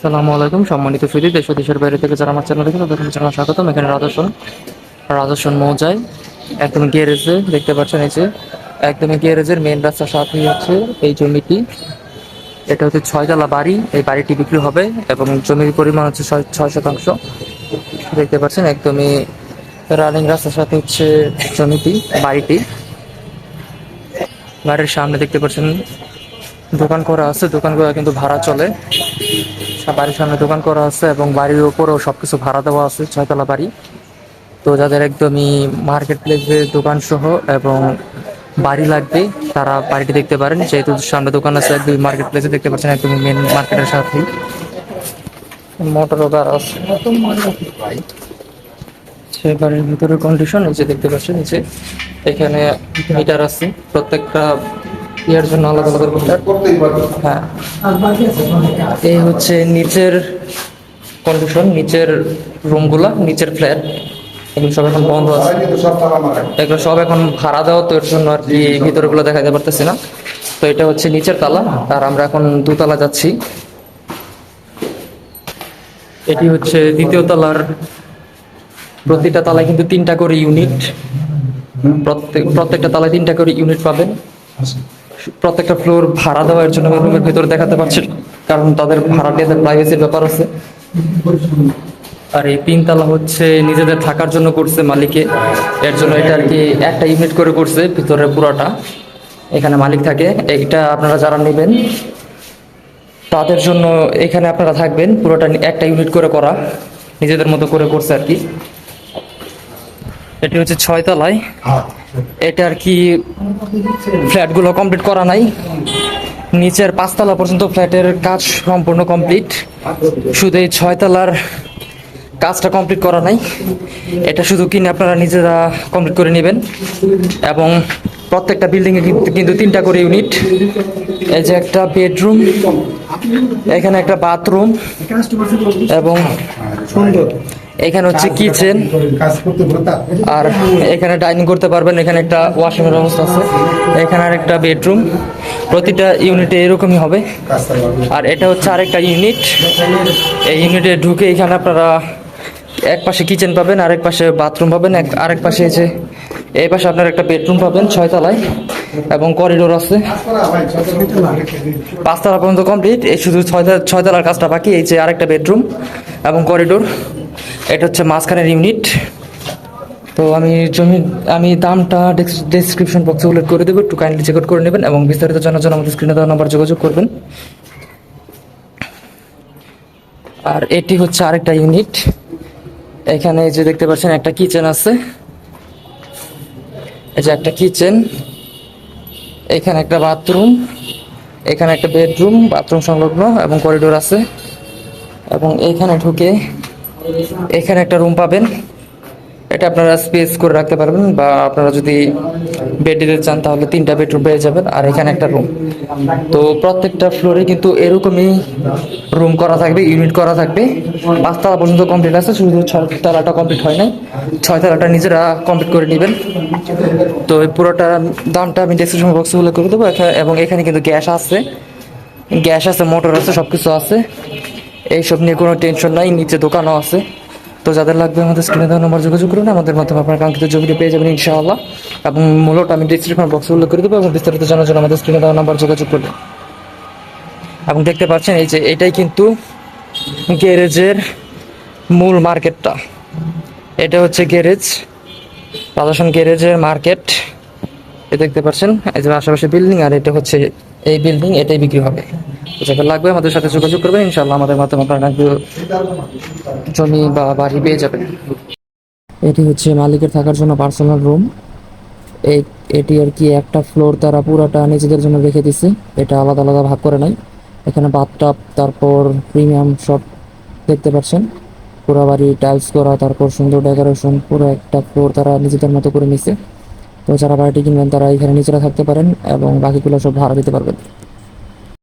সালামু আলাইকুম সম্মানিত সুধী দেশ ও দেশের বাইরে থেকে যারা আমার চ্যানেল দেখেন তাদের জানাই স্বাগতম। এখানে রাজস্বন মৌজায় একদম গ্যারেজে দেখতে পাচ্ছেন, এই যে একদমই গ্যারেজের মেন রাস্তার সাথেই হচ্ছে এই জমিটি। এটা হচ্ছে 6 তলা বাড়ি। এই বাড়িটি বিক্রি হবে এবং জমির পরিমাণ হচ্ছে 6 শতাংশ। দেখতে পাচ্ছেন একদমই রানিং রাস্তার সাথে হচ্ছে জমিটি, বাড়িটি। বাড়ির সামনে দেখতে পাচ্ছেন দোকান করা আছে, দোকান করা কিন্তু ভাড়া চলে। বাড়ির সামনে দোকান করা আছে এবং বাড়ির উপরেও সবকিছু ভাড়া দেওয়া আছে। 6 তলা বাড়ি। তো যাদের একদমই মার্কেট প্লেসে দোকান সহ এবং বাড়ি লাগবে তারা বাড়িটি দেখতে পারেন, যেহেতু সামনে দোকান আছে। একদম মার্কেট প্লেসে দেখতে পাচ্ছেন, একদম মেন মার্কেটের সাথেই মোটরও গাড়া আছে। সে বাড়ির ভিতরের কন্ডিশন এই যে দেখতে পাচ্ছেন, এই যে এখানে মিটার আছে, প্রত্যেকটা ইয়ার জন্য আলাদা আলাদা মিটার। হ্যাঁ, এই হচ্ছে নিচের কন্ডিশন, নিচের রুমগুলা, নিচের ফ্ল্যাট এগুলো সব এখন বন্ধ আছে। এগুলো সব এখন ভাড়া দেওয়া, তো এর জন্য আর কি ভিতরে গুলো দেখাতে পারতেছি না। তো এটা হচ্ছে নিচের তালা, আর আমরা এখন দোতলা যাচ্ছি। এটি হচ্ছে দ্বিতীয় তলার। প্রতিটা তালায় কিন্তু 3টা করে ইউনিট, প্রত্যেকটা তালায় 3টা করে ইউনিট পাবেন। প্রত্যেকটা ফ্লোর ভাড়া দেওয়ার জন্য রুমের ভিতরে দেখাতে পারছেন, কারণ তাদের ভাড়াটিয়াদের প্রাইভেসির ব্যাপার আছে। আর এই 3 তলা হচ্ছে নিজেদের থাকার জন্য করছে মালিকে, এর জন্য এটা আর কি একটা ইউনিট করে করছে ভিতরে পুরাটা। এখানে মালিক থাকে। এটা আপনারা যারা নেবেন তাদের জন্য এখানে আপনারা থাকবেন, পুরোটা একটা ইউনিট করে করা, নিজেদের মতো করে করছে আর কি। এটি হচ্ছে 6 তলায়। এটা আর কি ফ্ল্যাটগুলো কমপ্লিট করা নাই, নিচের 5 তলা পর্যন্ত ফ্ল্যাটের কাজ সম্পূর্ণ কমপ্লিট, শুধু এই 6 তলার কাজটা কমপ্লিট করা নাই। এটা শুধু কিনে আপনারা নিজেরা কমপ্লিট করে নেবেন। এবং প্রত্যেকটা বিল্ডিংয়ে কিন্তু 3টা করে ইউনিট। এই যে একটা বেডরুম, এখানে একটা বাথরুম, এবং এখানে হচ্ছে কিচেন, আর এখানে ডাইনিং করতে পারবেন। এখানে একটা ওয়াশরুম এর ব্যবস্থা আছে। এখানে আর একটা বেডরুম, প্রতিটা ইউনিটে এরকমই হবে। আর এটা হচ্ছে আরেকটা ইউনিট। এই ইউনিটে ঢুকে এখানে আপনারা এক পাশে কিচেন পাবেন, আরেক পাশে বাথরুম পাবেন, আরেক পাশে এসে এই পাশে আপনার একটা বেডরুম পাবেন 6 তলায়, এবং করিডোর আছে। 5 তলা পর্যন্ত কমপ্লিট, এই শুধু 6 তলার কাজটা বাকি। এই যে আরেকটা বেডরুম এবং করিডোর, এটা হচ্ছে মাঝখানের ইউনিট। তো আমি দামটা ডেসক্রিপশন বক্সে উল্লেখ করে দেবো, একটু কাইন্ডলি চেক আউট করে নেবেন এবং বিস্তারিত জানার জন্য আমাদের স্ক্রিনে দেওয়া নাম্বার যোগাযোগ করবেন। আর এটি হচ্ছে আরেকটা ইউনিট। এখানে যে দেখতে পাচ্ছেন একটা কিচেন আছে, এই যে একটা কিচেন, এখানে একটা বাথরুম, এখানে একটা বেডরুম, বাথরুম সংলগ্ন, এবং করিডোর আছে। এবং এইখানে ঢুকে এখানে একটা রুম পাবেন। এটা আপনারা স্পেস করে রাখতে পারবেন, বা আপনারা যদি বেড দিতে চান তাহলে 3টা বেডরুম পেয়ে যাবেন, আর এখানে একটা রুম। তো প্রত্যেকটা ফ্লোরে কিন্তু এরকমই রুম করা থাকবে, ইউনিট করা থাকবে। 5 তলা পর্যন্ত কমপ্লিট আছে, শুধু 6 তলাটা কমপ্লিট হয় নাই। 6 তলাটা নিজেরা কমপ্লিট করে নেবেন। তো এই পুরোটা দামটা আমি ডেসক্রিপশন বক্সে উল্লেখ করে দেবো। এবং এখানে কিন্তু গ্যাস আছে, মোটর আছে, সবকিছু আছে। এইসব নিয়ে কোনো টেনশন নাই, নিচে দোকানও আছে। তো যাদের লাগবে আমাদের স্ক্রিনে দেওয়া নম্বর যোগাযোগ করুন, আমাদের মাধ্যমে আপনার কাঙ্ক্ষিত জমিটি পেয়ে যাবেন ইনশাআল্লাহ। এবং মূল্যটা আমি ডেসক্রিপশন বক্সে উল্লেখ করে দেবো, এবং বিস্তারিত জানার জন্য আমাদের স্ক্রিনে দেওয়া নম্বর যোগাযোগ করবেন। এবং দেখতে পাচ্ছেন এই যে এটাই কিন্তু গ্যারেজের মূল মার্কেটটা। এটা হচ্ছে গ্যারেজ, রাজস্থান গ্যারেজের মার্কেট। এ দেখতে পাচ্ছেন এই যে আশেপাশে বিল্ডিং, আর এটা হচ্ছে এই বিল্ডিং, এটাই বিক্রি হবে। যাদের লাগবে আমাদের সাথে যোগাযোগ করবেন ইনশাআল্লাহ, আমাদের মাধ্যমে আপনারা জমি বা বাড়ি পেয়ে যাবেন। এটি হচ্ছে মালিকের থাকার জন্য পার্সোনাল রুম। এটি আর কি একটা ফ্লোর তারা পুরাটা নিজেদের জন্য রেখে দিছে, এটা আলাদা আলাদা ভাগ করে নাই। এখানে বাথটাব, তারপর প্রিমিয়াম সব দেখতে পাচ্ছেন। পুরো বাড়ি টাইলস করা, তারপর সুন্দর ডেকোরেশন, পুরো একটা ফ্লোর তারা নিজেদের মতো করে নিছে। তো যারা বাড়িটি কিনবেন তারা এখানে নিজেরা থাকতে পারেন এবং বাকিগুলো সব ভাড়া দিতে পারবেন।